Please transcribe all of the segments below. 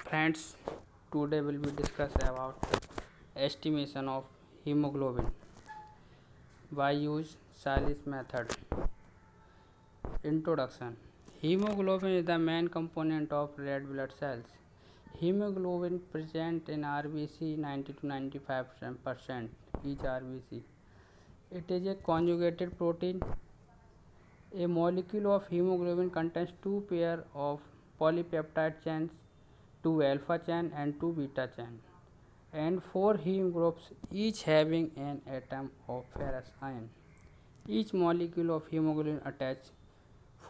Friends, today will be discuss about estimation of hemoglobin by use Salis method. Introduction. Hemoglobin is the main component of red blood cells. Hemoglobin present in RBC 90 to 95% each RBC. It is a conjugated protein. A molecule of hemoglobin contains two pair of polypeptide chains, two alpha chain and two beta chain, and four heme groups, each having an atom of ferrous ion. Each molecule of hemoglobin attaches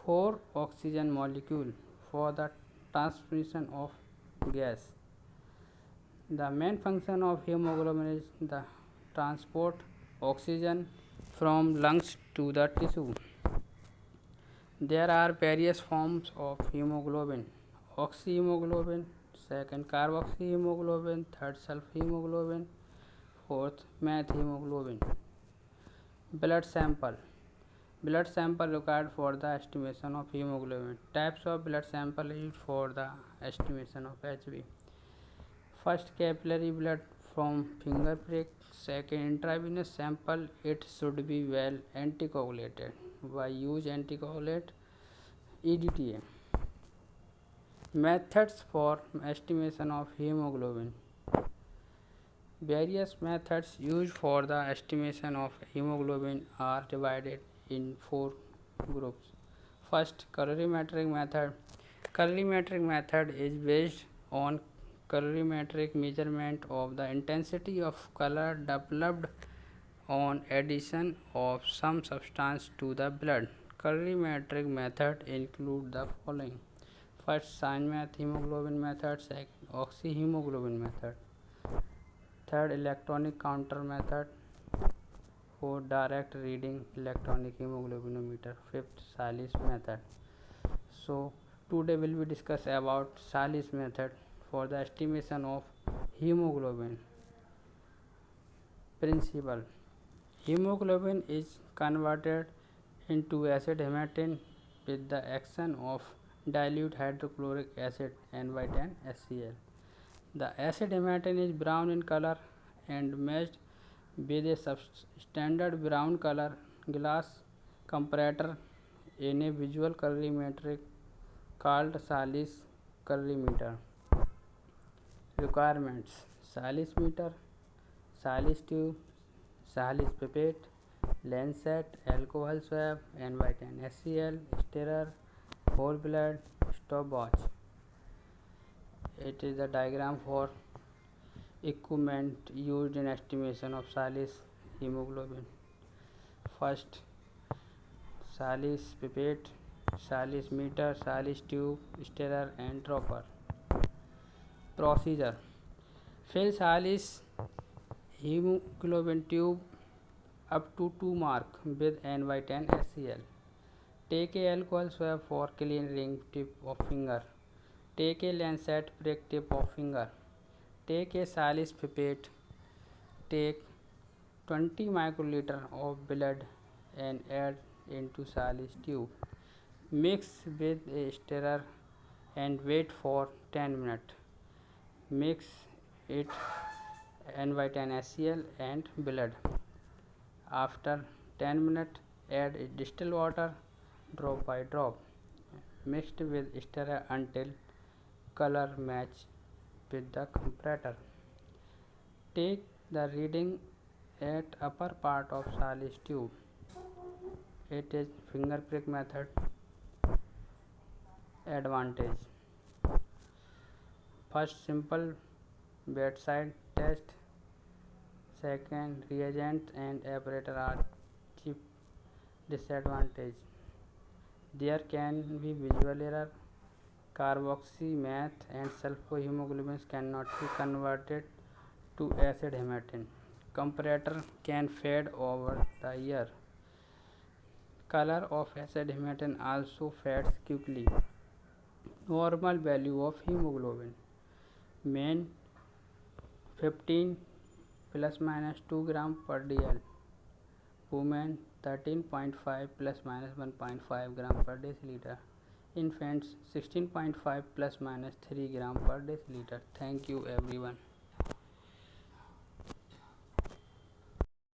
four oxygen molecules for the transmission of gas. The main function of hemoglobin is the transport oxygen from lungs to the tissue. There are various forms of hemoglobin: oxyhemoglobin, second carboxyhemoglobin, third sulfhemoglobin, fourth methemoglobin. Blood sample. Blood sample required for the estimation of hemoglobin. Types of blood sample used for the estimation of HB. First, capillary blood from finger prick. Second, intravenous sample. It should be well anticoagulated. Why use anticoagulant? EDTA. Methods for estimation of hemoglobin. Various methods used for the estimation of hemoglobin are divided in four groups. First, colorimetric method. Colorimetric method is based on colorimetric measurement of the intensity of color developed on addition of some substance to the blood. Colorimetric method include the following: first, Steinmetz hemoglobin method. Second, oxyhemoglobin method. Third, electronic counter method. Fourth, direct reading electronic hemoglobinometer. Fifth, Salis method. So today will be discuss about Salis method for the estimation of hemoglobin. Principle: hemoglobin is converted into acid hematine with the action of dilute hydrochloric acid NY10 HCl. The acid hematine is brown in color and matched with a standard brown color glass comparator in a visual colorimeter called Salis colorimeter. Requirements: Salis meter, Salis tube, Salis pipette, lancet, alcohol swab, NY10 HCl, stirrer, whole blood, stopwatch. It is the diagram for equipment used in estimation of Salis hemoglobin. First, Salis pipette, Salis meter, Salis tube, stirrer and dropper. Procedure: fill Salis hemoglobin tube up to 2 mark with NY10 HCl. Take a alcohol swab for clean ring tip of finger. Take a lancet prick tip of finger. Take a Salis pipette. Take 20 microliter of blood and add into Salis tube. Mix with a stirrer and wait for 10 minutes. Mix it NY10 HCl and blood. After 10 minutes, add distilled water drop by drop, mixed with stirrer until color match with the comparator. Take the reading at upper part of Salis tube. It is finger prick method. Advantage: first, simple bedside test. Second, reagent and apparatus are cheap. Disadvantage: there can be visual error. Carboxy, meth and sulfohemoglobins cannot be converted to acid hematine. Comparator can fade over the year. Color of acid hematine also fades quickly. Normal value of hemoglobin: men 15 plus minus 2 gram per dl, women 13.5 plus minus 1.5 gram per deciliter. infants 16.5 plus minus 3 gram per deciliter. Thank you everyone.